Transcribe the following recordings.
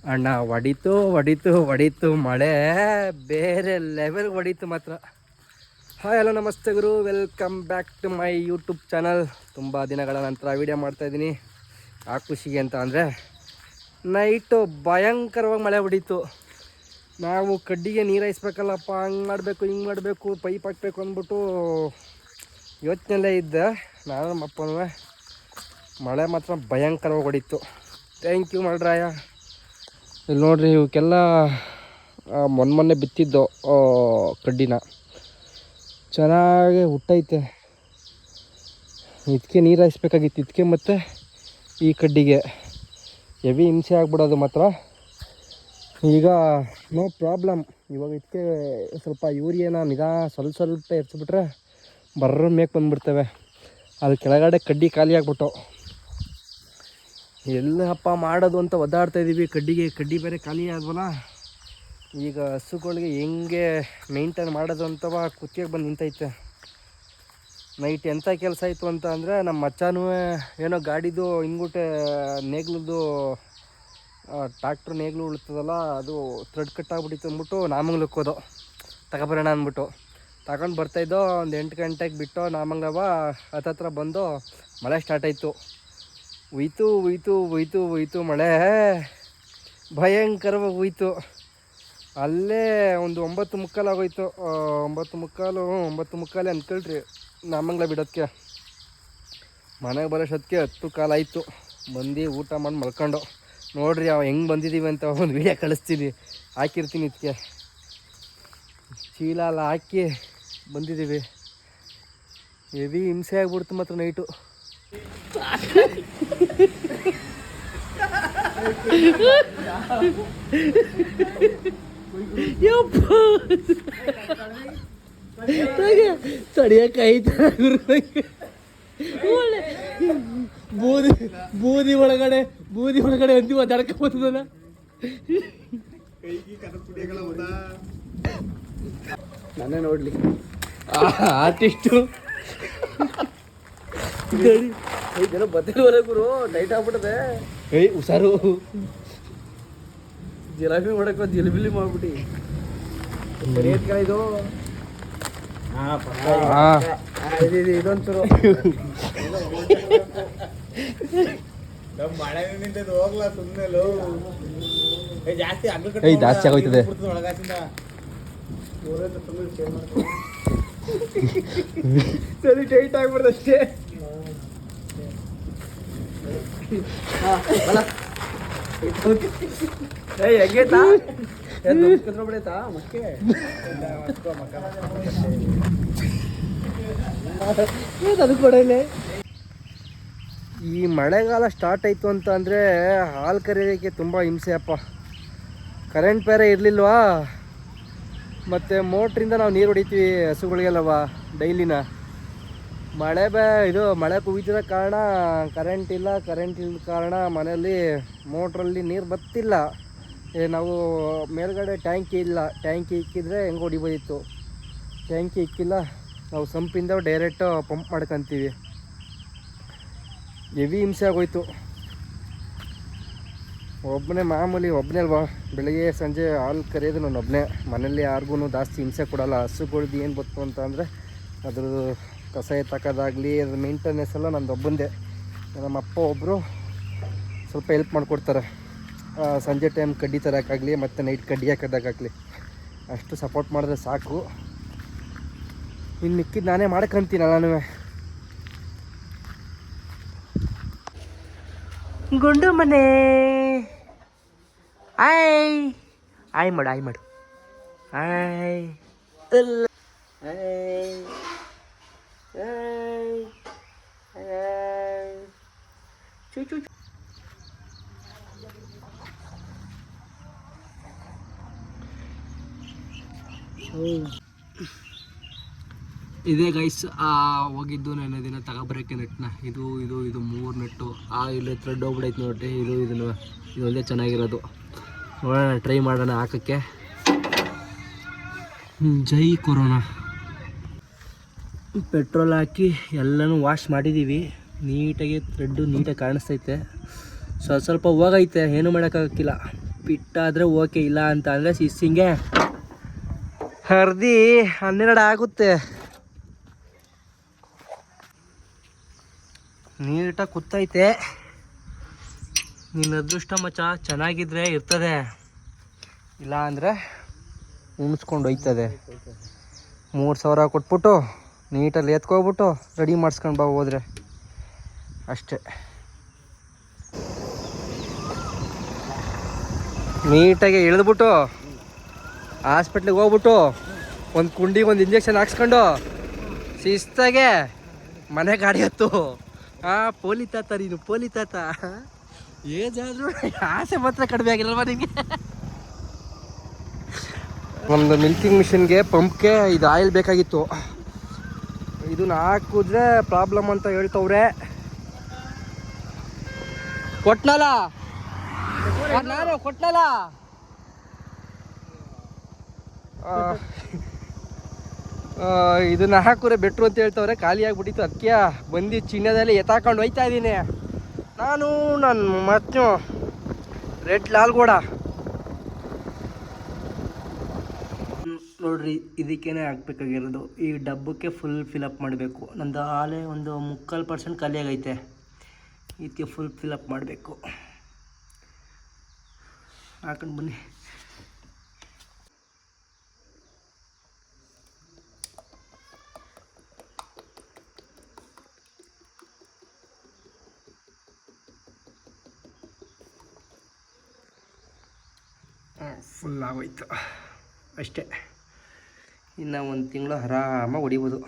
ಅಣ್ಣ ಹೊಡಿತು ಮಳೆ ಬೇರೆ ಲೆವೆಲ್ ಹೊಡಿತು ಮಾತ್ರ. ಹಾಯ್ ಹಲೋ ನಮಸ್ತೆ ಗುರು, welcome back to my YouTube channel. ತುಂಬ ದಿನಗಳ ನಂತರ ವೀಡಿಯೋ ಮಾಡ್ತಾಯಿದ್ದೀನಿ. ಆ ಖುಷಿಗೆ ಅಂತ ಅಂದರೆ ನೈಟು ಭಯಂಕರವಾಗಿ ಮಳೆ ಹೊಡಿತು. ನಾವು ಕಡ್ಡಿಗೆ ನೀರು ಹಾಯಿಸ್ಬೇಕಲ್ಲಪ್ಪ, ಹಂಗೆ ಮಾಡಬೇಕು ಹಿಂಗೆ ಮಾಡಬೇಕು ಪೈಪ್ ಹಾಕಬೇಕು ಅಂದ್ಬಿಟ್ಟು ಯೋಚನೆಯಲ್ಲೇ ಇದ್ದೆ ನಾನು. ನಮ್ಮಪ್ಪನೂ ಮಳೆ ಮಾತ್ರ ಭಯಂಕರವಾಗಿ ಹೊಡಿತು. Thank you ಮಾಡ್ರಾಯ. ಇಲ್ಲಿ ನೋಡ್ರಿ, ಇವಕ್ಕೆಲ್ಲ ಮೊನ್ನೆ ಬಿತ್ತಿದ್ದು ಕಡ್ಡಿನ ಚೆನ್ನಾಗಿ ಹುಟ್ಟೈತೆ. ಇದಕ್ಕೆ ನೀರು ಹಾಯಿಸ್ಬೇಕಾಗಿತ್ತು, ಇದಕ್ಕೆ ಮತ್ತು ಈ ಕಡ್ಡಿಗೆ ಹೆವಿ ಹಿಂಸೆ ಆಗ್ಬಿಡೋದು ಮಾತ್ರ. ಈಗ ನೋ ಪ್ರಾಬ್ಲಮ್. ಇವಾಗ ಇದಕ್ಕೆ ಸ್ವಲ್ಪ ಯೂರಿಯಾನ ಸ್ವಲ್ಪ ಎರ್ಸ್ಬಿಟ್ರೆ ಬರ್ರ ಮೇಕ್ ಬಂದುಬಿಡ್ತವೆ. ಅದು ಕೆಳಗಡೆ ಕಡ್ಡಿ ಖಾಲಿ ಆಗ್ಬಿಟ್ಟು ಎಲ್ಲಪ್ಪ ಮಾಡೋದು ಅಂತ ಒದ್ದಾಡ್ತಾಯಿದ್ದೀವಿ. ಕಡ್ಡಿ ಬೇರೆ ಖಾಲಿ ಆದ್ವಲ್ಲ. ಈಗ ಹಸುಗಳಿಗೆ ಹೆಂಗೆ ಮೇಂಟೈನ್ ಮಾಡೋದು ಅಂತವ ಕುತ್ತಿಗೆ ಬಂದು ನಿಂತೈತೆ. ನೈಟ್ ಎಂಥ ಕೆಲಸ ಆಯಿತು ಅಂತ ಅಂದರೆ, ನಮ್ಮ ಮಚ್ಚನೂ ಏನೋ ಗಾಡಿದು ಹಿಂಗುಟೆ ನೇಗ್ಲದ್ದು ಟ್ಯಾಕ್ಟ್ರ್ ನೇಗ್ಲು ಉಳ್ತದಲ್ಲ, ಅದು ಥ್ರೆಡ್ ಕಟ್ಟಾಗ್ಬಿಟ್ಟಿತ್ತು ಅಂದ್ಬಿಟ್ಟು ನಾಮಂಗ್ಲಕ್ಕೆ ಹೋದೋ ತಗೊಬರೋಣ ಅಂದ್ಬಿಟ್ಟು ತಗೊಂಡು ಬರ್ತಾಯಿದ್ದೋ. ಒಂದು 8 ಗಂಟೆಗೆ ಬಿಟ್ಟು ನಾಮಂಗವ ಹತ್ತತ್ರ ಬಂದು ಮಳೆ ಸ್ಟಾರ್ಟ್ ಆಯಿತು. ಹೋಯ್ತು ಮಳೆ ಭಯಂಕರವಾಗಿ ಹೋಯ್ತು. ಅಲ್ಲೇ ಒಂದು 9:15 ಆಗೋಯ್ತು. 9:15 ಅಂದ್ಕೊಳ್ರಿ ನಾಮಂಗ್ಲ ಬಿಡೋದಕ್ಕೆ. ಮನೆಗೆ ಬರೋಷ್ಟೊತ್ತಿಗೆ 10 ಕಾಲ ಆಯಿತು. ಬಂದು ಊಟ ಮಾಡಿ ಮಲ್ಕೊಂಡು ನೋಡ್ರಿ ಅವ ಹೆಂಗೆ ಬಂದಿದ್ದೀವಿ ಅಂತ ಒಂದು ವೀಡಿಯೋ ಕಳಿಸ್ತೀನಿ, ಹಾಕಿರ್ತೀನಿ. ಇದಕ್ಕೆ ಚೀಲ ಎಲ್ಲ ಹಾಕಿ ಬಂದಿದ್ದೀವಿ. ಹೆವಿ ಹಿಂಸೆ ಆಗ್ಬಿಡ್ತು ಮಾತ್ರ ನೈಟು. ತಡಿಯಕೈತೆ ಬೂದಿ ಒಳಗಡೆ ಅಂತಿ ಒದ್ದಾಡ್ಕೊಬೋದಲ್ಲ. ನಾನೇ ನೋಡ್ಲಿ ಆರ್ಟಿಸ್ಟು ಜನ ಬತ್ತಿಲ್ವಲ್ಲ ಗುರು, ಟೈಟ್ ಆಗ್ಬಿಟ್ಟದೆ. ಹುಷಾರು, ಜಿಲಾಬಿ ಮಾಡಕ್ಕೆ ಜಿಲಿಬಿಲಿ ಮಾಡ್ಬಿಟ್ಟು ಇದು ಇದೊಂಚೂರು ಜಾಸ್ತಿ ಆಗೋಯ್ತದೆ. ಸರಿ ಟೈಟ್ ಆಗ್ಬಿಡ್ದು ಅಷ್ಟೇ. ಹೆಂಗೈತಾ ಬಿಡೈತಾ ಮಕ್ಕೆ ಅದು ಕೊಡಲೇ. ಈ ಮಳೆಗಾಲ ಸ್ಟಾರ್ಟ್ ಆಯಿತು ಅಂತ ಅಂದರೆ ಹಾಲು ಕರೆಯೋಕ್ಕೆ ತುಂಬ ಹಿಂಸೆ ಅಪ್ಪ. ಕರೆಂಟ್ ಬೇರೆ ಇರಲಿಲ್ವಾ, ಮತ್ತು ಮೋಟ್ರಿಂದ ನಾವು ನೀರು ಹೊಡಿತೀವಿ ಹಸುಗಳಿಗೆಲ್ಲವ ಡೈಲಿನ. ಮಳೆ ಕುಯ್ತಿರೋ ಕಾರಣ ಕರೆಂಟ್ ಇಲ್ಲ ಕಾರಣ ಮನೆಯಲ್ಲಿ ಮೋಟ್ರಲ್ಲಿ ನೀರು ಬತ್ತಿಲ್ಲ. ನಾವು ಮೇಲ್ಗಡೆ ಟ್ಯಾಂಕಿ ಇಕ್ಕಿದ್ರೆ ಹೆಂಗೆ ಹೊಡಿಬೋದಿತ್ತು. ಟ್ಯಾಂಕಿ ಇಕ್ಕಿಲ್ಲ, ನಾವು ಸಂಪಿಂದ ಡೈರೆಕ್ಟು ಪಂಪ್ ಮಾಡ್ಕೊತೀವಿ. ಹೆವಿ ಹಿಂಸೆ ಆಗೋಯ್ತು. ಒಬ್ಬನೇ ಅಲ್ವಾ, ಬೆಳಗ್ಗೆ ಸಂಜೆ ಹಾಲು ಕರೆಯೋದು ನಾನು ಒಬ್ಬನೇ. ಮನೇಲಿ ಯಾರಿಗೂ ಜಾಸ್ತಿ ಹಿಂಸೆ ಕೊಡೋಲ್ಲ. ಹಸುಗಳ್ದು ಏನು ಗೊತ್ತು ಅಂತ ಅಂದರೆ ಅದ್ರದ್ದು ಕಸ ಎತ್ತಕ್ಕೋದಾಗಲಿ ಅದ್ರ ಮೇಂಟೆನೆನ್ಸ್ ಎಲ್ಲ ನಂದು ಒಬ್ಬಂದೇ. ನಮ್ಮ ಅಪ್ಪ ಒಬ್ಬರು ಸ್ವಲ್ಪ ಹೆಲ್ಪ್ ಮಾಡಿಕೊಡ್ತಾರೆ. ಸಂಜೆ ಟೈಮ್ ಕಡ್ಡಿ ತರೋಕ್ಕಾಗಲಿ ಮತ್ತು ನೈಟ್ ಕಡ್ಡಿ ಹಾಕೋದಾಗಲಿ ಅಷ್ಟು ಸಪೋರ್ಟ್ ಮಾಡಿದ್ರೆ ಸಾಕು. ಇನ್ನು ಮಿಕ್ಕಿದ್ದು ನಾನೇ ಮಾಡ್ಕೊಂತೀನಿ ನಾನು. ಗುಂಡು ಮನೆ ಆಯ್ ಮಾಡು ಚೂ ಇದೇ ಗೈಸ್ ಹೋಗಿದ್ದು ನೆನ್ನೆ ದಿನ ತಗೊಬರೋಕ್ಕೆ ನೆಟ್ನ. ಇದು 3 ನೆಟ್ಟು. ಇಲ್ಲಿ ಥ್ರೆಡ್ ಹೋಗ್ಬಿಡೈತೆ ನೋಡ್ರಿ. ಇದೊಂದೇ ಚೆನ್ನಾಗಿರೋದು. ನೋಡೋಣ, ಟ್ರೈ ಮಾಡೋಣ ಹಾಕೋಕ್ಕೆ. ಜೈ ಕೊರೋನಾ. ಪೆಟ್ರೋಲ್ ಹಾಕಿ ಎಲ್ಲನೂ ವಾಶ್ ಮಾಡಿದ್ದೀವಿ. ನೀಟಾಗಿ ಥ್ರೆಡ್ಡು ನೀಟಾಗಿ ಕಾಣಿಸ್ತೈತೆ. ಸ್ವಲ್ಪ ಹೋಗೈತೆ, ಏನೂ ಮಾಡೋಕ್ಕಾಗಕ್ಕಿಲ್ಲ. ಫಿಟ್ಟಾದರೆ ಓಕೆ, ಇಲ್ಲ ಅಂತ ಅಂದರೆ ಸಿಸ್ಸಿಂಗೆ ಹರಿದು 12 ಆಗುತ್ತೆ. ನೀಟಾಗಿ ಕೂತೈತೆ. ನಿನ್ನ ಅದೃಷ್ಟ ಮಚ್ಚ, ಚೆನ್ನಾಗಿದ್ರೆ ಇರ್ತದೆ, ಇಲ್ಲ ಅಂದರೆ ಉಣಿಸ್ಕೊಂಡು ಹೋಯ್ತದೆ. 3000 ಕೊಟ್ಬಿಟ್ಟು ನೀಟಲ್ಲಿ ಎತ್ಕೊಬಿಟ್ಟು ರೆಡಿ ಮಾಡಿಸ್ಕೊಂಡು ಬಾ ಹೋದರೆ ಅಷ್ಟೇ. ನೀಟಾಗಿ ಇಳಿದ್ಬಿಟ್ಟು ಹಾಸ್ಪಿಟ್ಲಿಗೆ ಹೋಗ್ಬಿಟ್ಟು ಒಂದು ಕುಂಡಿಗೆ ಒಂದು ಇಂಜೆಕ್ಷನ್ ಹಾಕ್ಸ್ಕೊಂಡು ಶಿಸ್ತಾಗೆ ಮನೆ ಗಾಡಿ ಹತ್ತು. ಪೋಲಿ ತಾತ, ನೀನು ಪೋಲಿ ತಾತ. ಏಜಾದರೂ ಆಸೆ ಮಾತ್ರ ಕಡಿಮೆ ಆಗಿರಲ್ವ ನಿಮಗೆ? ಒಂದು ಮಿಲ್ಕಿಂಗ್ ಮಿಷಿನ್ಗೆ ಪಂಪ್ಗೆ ಇದು ಆಯಿಲ್ ಬೇಕಾಗಿತ್ತು. ಇದನ್ನ ಹಾಕಿದ್ರೆ ಪ್ರಾಬ್ಲಮ್ ಅಂತ ಹೇಳ್ತವ್ರೆ. ಕೊಟ್ನಲ್ಲ ನಾನು, ಕೊಟ್ನಲ್ಲ. ಇದನ್ನ ಹಾಕಿದ್ರೆ ಬೆಟ್ರು ಅಂತ ಹೇಳ್ತವ್ರೆ. ಖಾಲಿ ಆಗಿಬಿಟ್ಟಿತ್ತು, ಅದಕ್ಕೆ ಬಂದು ಚಿನ್ನದಲ್ಲಿ ಎತ್ತಾಕೊಂಡು ಹೋಯ್ತಾ ಇದ್ದೀನಿ ನಾನು. ನನ್ನ ಮತ್ತು ರೆಡ್ ಲಾಲ್ಗೌಡ ನೋಡ್ರಿ, ಇದಕ್ಕೇನೆ ಹಾಕ್ಬೇಕಾಗಿರೋದು. ಈ ಡಬ್ಬಕ್ಕೆ ಫುಲ್ ಫಿಲಪ್ ಮಾಡಬೇಕು. ನಂದು ಹಾಲೆ ಒಂದು 3/4% ಖಾಲಿಯಾಗೈತೆ. ಇದಕ್ಕೆ ಫುಲ್ ಫಿಲಪ್ ಮಾಡಬೇಕು. ಹಾಕೊಂಡು ಬನ್ನಿ. ಫುಲ್ ಆಗೋಯ್ತು ಅಷ್ಟೇ. ಇನ್ನು 1 ತಿಂಗಳು ಆರಾಮಾಗಿ ಹೊಡಿಬೋದು.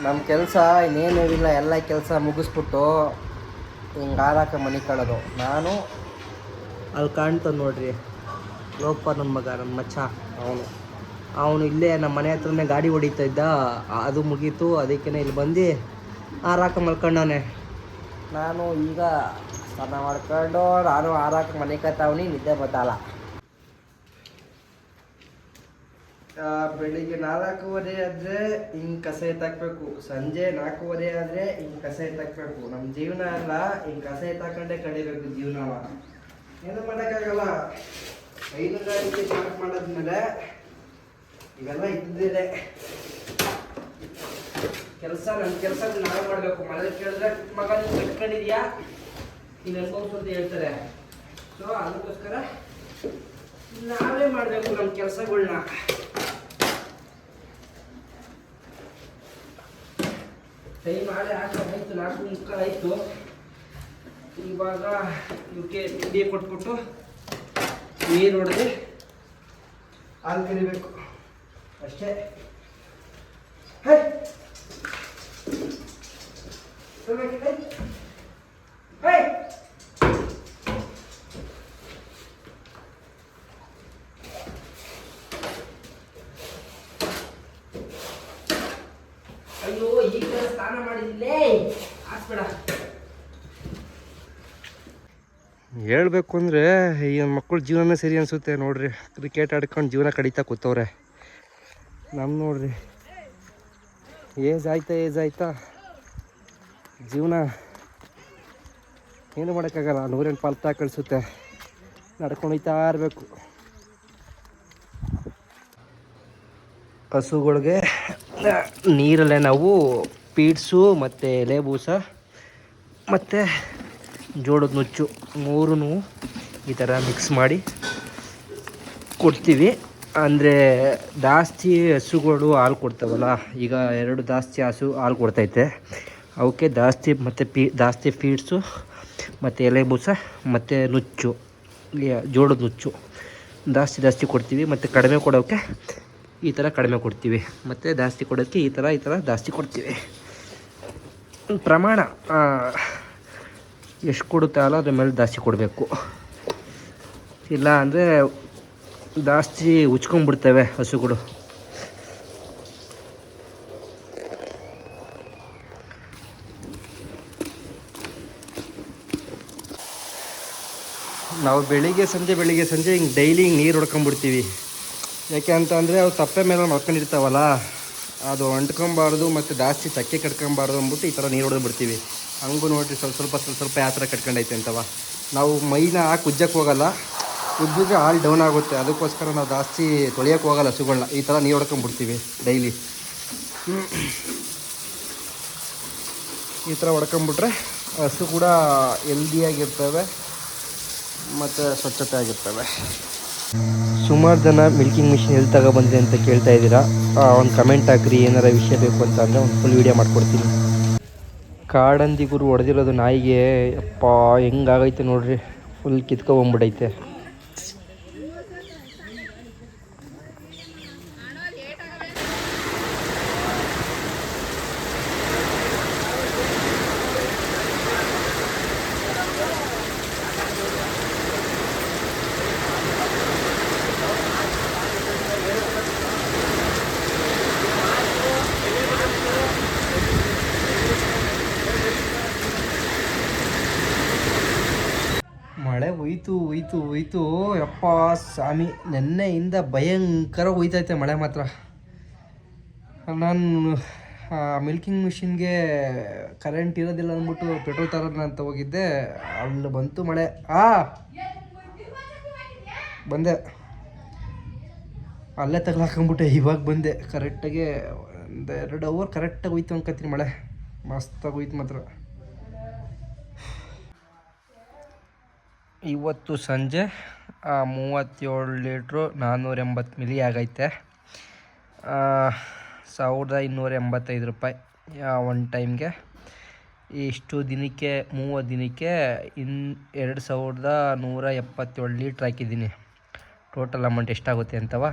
ನಮ್ಮ ಕೆಲಸ ಇನ್ನೇನು ಇಲ್ಲ, ಎಲ್ಲ ಕೆಲಸ ಮುಗಿಸ್ಬಿಟ್ಟು ಹಿಂಗೆ ಹಾರಾಕ ಮನೆ ಕಾಣೋದು. ನಾನು ಅಲ್ಲಿ ಕಾಣ್ತಾನೆ ನೋಡ್ರಿ, ಲೋಪ ನನ್ನ ಮಗ, ನನ್ನ ಮಚ್ಚ. ಅವನು ಇಲ್ಲೇ ನಮ್ಮ ಮನೆ ಹತ್ರನೇ ಗಾಡಿ ಹೊಡಿತಾ ಇದ್ದ. ಅದು ಮುಗೀತು, ಅದಕ್ಕೇ ಇಲ್ಲಿ ಬಂದು ಹಾರಾಕ ಮಲ್ಕೊಂಡವನೆ. ನಾನು ಈಗ ಸ್ನಾನ ಮಾಡ್ಕೊಂಡು ನಾನು ಹಾರಾಕ ಮನೆ ಕತ್ತಾವನಿ, ನಿದ್ದೆ ಬತ್ತಲ್ಲ. ಬೆಳಿಗ್ಗೆ 4:15 ಆದರೆ ಹಿಂಗೆ ಕಸ ಎತ್ತಾಕಬೇಕು, ಸಂಜೆ 4:15 ಆದರೆ ಹಿಂಗೆ ಕಸ ಎತ್ತಾಕಬೇಕು. ನಮ್ಮ ಜೀವನ ಎಲ್ಲ ಹಿಂಗೆ ಕಸ ಎತ್ತಾಕೊಂಡೇ ಕಡಿಬೇಕು ಜೀವನವ. ಏನು ಮಾಡೋಕ್ಕಾಗಲ್ಲ. ಹೈನುಗಾರಿಕೆ ಸ್ಟಾರ್ಟ್ ಮಾಡೋದ್ಮೇಲೆ ಇವೆಲ್ಲ ಇದ್ದಿದೆ ಕೆಲಸ. ನನ್ನ ಕೆಲಸ ನಾವೇ ಮಾಡಬೇಕು. ಮನೇಲಿ ಕೇಳಿದ್ರೆ ಮಗ ನೀನು ಕಟ್ಕೊಂಡಿದ್ಯಾ, ನೀನು ಅನ್ಕೋಬೇಕು ಅಂತ ಹೇಳ್ತಾರೆ. ಸೊ ಅದಕ್ಕೋಸ್ಕರ ನಾವೇ ಮಾಡಬೇಕು ನಮ್ಮ ಕೆಲಸಗಳನ್ನ. ಟೈಮ್ ಆಳೆ ಆಯ್ತು, 4:30 ಆಯಿತು. ಇವಾಗ ಇವಕ್ಕೆ ತಿಂಡಿ ಕೊಟ್ಬಿಟ್ಟು ನೀರು ಹೊಡೆದು ಹಾಲು ಕರಿಬೇಕು ಅಷ್ಟೇ. ಅಯ್ಯೋ, ಈಗ ಸ್ನಾನ ಮಾಡಿದಿಲ್ಲೇ ಹಾಸ್ಬೇಡ. ಹೇಳ್ಬೇಕು ಅಂದರೆ ಈ ಮಕ್ಕಳ ಜೀವನನೇ ಸರಿ ಅನಿಸುತ್ತೆ ನೋಡ್ರಿ. ಕ್ರಿಕೆಟ್ ಆಡ್ಕೊಂಡು ಜೀವನ ಕಡಿತಾ ಕೂತವ್ರೆ. ನಮ್ಮ ನೋಡ್ರಿ, ಏಜ್ ಆಯ್ತಾ ಜೀವನ ಏನು ಮಾಡೋಕ್ಕಾಗಲ್ಲ. 108 ಪಾಲ್ತಾ ಕಳಿಸುತ್ತೆ. ನಡ್ಕೊಂಡು ಹೋಯ್ತಾ ಇರಬೇಕು. ಹಸುಗಳಿಗೆ ನೀರಲ್ಲೇ ನಾವು ಪೀಡ್ಸು ಮತ್ತು ಎಲೆ ಬೂಸ ಮತ್ತು ಜೋಳದ ನುಚ್ಚು 3 ಈ ಥರ ಮಿಕ್ಸ್ ಮಾಡಿ ಕೊಡ್ತೀವಿ. ಅಂದರೆ ಜಾಸ್ತಿ ಹಸುಗಳು ಹಾಲು ಕೊಡ್ತಾವಲ್ಲ, ಈಗ 2 ಜಾಸ್ತಿ ಹಸು ಹಾಲು ಕೊಡ್ತೈತೆ. ಅವಕ್ಕೆ ಜಾಸ್ತಿ ಮತ್ತು ಜಾಸ್ತಿ ಫೀಡ್ಸು ಮತ್ತು ಎಲೆ ಬೂಸ ಮತ್ತು ನುಚ್ಚು, ಜೋಳದ ನುಚ್ಚು ಜಾಸ್ತಿ ಕೊಡ್ತೀವಿ. ಮತ್ತು ಕಡಿಮೆ ಕೊಡೋಕ್ಕೆ ಈ ಥರ ಕಡಿಮೆ ಕೊಡ್ತೀವಿ, ಮತ್ತು ಜಾಸ್ತಿ ಕೊಡೋಕ್ಕೆ ಈ ಥರ ಜಾಸ್ತಿ ಕೊಡ್ತೀವಿ. ಪ್ರಮಾಣ ಎಷ್ಟು ಕೊಡುತ್ತೆ ಅಲ್ಲ ಅದ್ರ ಮೇಲೆ ಜಾಸ್ತಿ ಕೊಡಬೇಕು. ಇಲ್ಲ ಅಂದರೆ ಜಾಸ್ತಿ ಉಚ್ಕೊಂಡ್ಬಿಡ್ತವೆ ಹಸುಗಳು. ನಾವು ಬೆಳಿಗ್ಗೆ ಸಂಜೆ ಹಿಂಗೆ ಡೈಲಿ ಹಿಂಗೆ ನೀರು ಹೊಡ್ಕೊಂಬಿಡ್ತೀವಿ. ಯಾಕೆ ಅಂತ ಅಂದರೆ ಅವು ತಪ್ಪೆ ಮೇಲೆ ಮಲ್ಕೊಂಡಿರ್ತಾವಲ್ಲ, ಅದು ಅಂಟ್ಕೊಬಾರ್ದು ಮತ್ತು ಜಾಸ್ತಿ ಚಕ್ಕೆ ಕಟ್ಕೊಬಾರ್ದು ಅಂದ್ಬಿಟ್ಟು ಈ ಥರ ನೀರು ಹೊಡೆದು ಬಿಡ್ತೀವಿ. ಹಂಗೂ ನೋಡಿರಿ ಸ್ವಲ್ಪ ಯಾವ ಥರ ಕಟ್ಕೊಂಡೈತೆ ಅಂತವ. ನಾವು ಮೈನ ಉಜ್ಜಕ್ಕೆ ಹೋಗಲ್ಲ, ಉಜ್ಜಿದ್ರೆ ಹಾಲು ಡೌನ್ ಆಗುತ್ತೆ. ಅದಕ್ಕೋಸ್ಕರ ನಾವು ಜಾಸ್ತಿ ತೊಳೆಯೋಕ್ಕೆ ಹೋಗಲ್ಲ ಹಸುಗಳನ್ನ. ಈ ಥರ ನೀರು ಹೊಡ್ಕೊಂಬಿಡ್ತೀವಿ ಡೈಲಿ. ಈ ಥರ ಹೊಡ್ಕೊಂಬಿಟ್ರೆ ಹಸು ಕೂಡ ಹೆಲ್ದಿಯಾಗಿರ್ತವೆ ಮತ್ತು ಸ್ವಚ್ಛತೆ ಆಗಿರ್ತವೆ. ಸುಮಾರು ಜನ ಮಿಲ್ಕಿಂಗ್ ಮಿಷಿನ್ ಎಲ್ಲಿ ತಗೊಬಂದಿದೆ ಅಂತ ಕೇಳ್ತಾ ಇದ್ದೀರಾ. ಒಂದು ಕಮೆಂಟ್ ಹಾಕ್ರಿ, ಏನಾರ ವಿಷಯ ಬೇಕು ಅಂತ ಅಂದರೆ ಒಂದು ಫುಲ್ ವೀಡಿಯೋ ಮಾಡಿಕೊಡ್ತೀನಿ. ಕಾಡಂದಿಗುರು ಹೊಡೆದಿರೋದು ನಾಯಿಗೆ ಅಪ್ಪ ಹೆಂಗಾಗೈತೆ ನೋಡ್ರಿ, ಫುಲ್ ಕಿತ್ಕೊಬಂದ್ಬಿಟ್ಟೈತೆ. ಮಳೆ ಹೋಯ್ತು ಯಪ್ಪ ಸ್ವಾಮಿ, ನೆನ್ನೆಯಿಂದ ಭಯಂಕರ ಹೋಯ್ತೈತೆ ಮಳೆ ಮಾತ್ರ. ನಾನು ಮಿಲ್ಕಿಂಗ್ ಮಿಷಿನ್ಗೆ ಕರೆಂಟ್ ಇರೋದಿಲ್ಲ ಅಂದ್ಬಿಟ್ಟು ಪೆಟ್ರೋಲ್ ತರೋಣ ಅಂತ ಹೋಗಿದ್ದೆ. ಅಲ್ಲಿ ಬಂತು ಮಳೆ. ಬಂದೆ, ಅಲ್ಲೇ ತಗಲಾಕೊಂಬಿಟ್ಟೆ. ಇವಾಗ ಬಂದೆ ಕರೆಕ್ಟಾಗಿ. ಒಂದು 2 ಅವರ್ ಕರೆಕ್ಟಾಗಿ ಹೋಯ್ತು ಅನ್ಕೋತೀನಿ ಮಳೆ. ಮಸ್ತಾಗಿ ಹೋಯ್ತು ಮಾತ್ರ. ಇವತ್ತು ಸಂಜೆ 37 ಲೀಟ್ರು 480 ಮಿಲಿ ಆಗೈತೆ. 1285 ರೂಪಾಯಿ ಒನ್ ಟೈಮ್ಗೆ. ಇಷ್ಟು ದಿನಕ್ಕೆ 30 ದಿನಕ್ಕೆ 2177 ಲೀಟ್ರ್ ಹಾಕಿದ್ದೀನಿ. ಟೋಟಲ್ ಅಮೌಂಟ್ ಎಷ್ಟಾಗುತ್ತೆ ಅಂತವ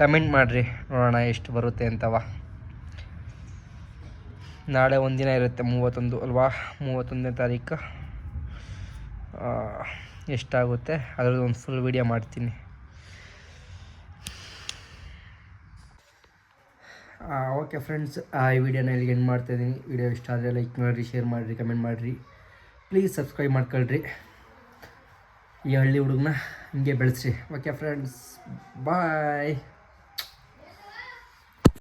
ಕಮೆಂಟ್ ಮಾಡಿರಿ, ನೋಡೋಣ ಎಷ್ಟು ಬರುತ್ತೆ ಅಂತವ. ನಾಳೆ ಒಂದಿನ ಇರುತ್ತೆ, 31 ಅಲ್ವಾ, 31ನೇ ತಾರೀಕು. ಎಷ್ಟಾಗುತ್ತೆ ಅದರದ್ದು ಒಂದು ಫುಲ್ ವೀಡಿಯೋ ಮಾಡ್ತೀನಿ. ಓಕೆ ಫ್ರೆಂಡ್ಸ್, ಈ ವಿಡಿಯೋನ ಇಲ್ಲಿಗೆ ಎಂಡ್ ಮಾಡ್ತಾಯಿದ್ದೀನಿ. ವಿಡಿಯೋ ಇಷ್ಟ ಆದರೆ ಲೈಕ್ ಮಾಡಿರಿ, ಶೇರ್ ಮಾಡಿರಿ, ಕಮೆಂಟ್ ಮಾಡಿರಿ, ಪ್ಲೀಸ್ ಸಬ್ಸ್ಕ್ರೈಬ್ ಮಾಡ್ಕೊಳ್ರಿ. ಈ ಹಳ್ಳಿ ಹುಡುಗನ ಹಿಂಗೆ ಬೆಳೆಸ್ರಿ. ಓಕೆ ಫ್ರೆಂಡ್ಸ್, ಬಾಯ್.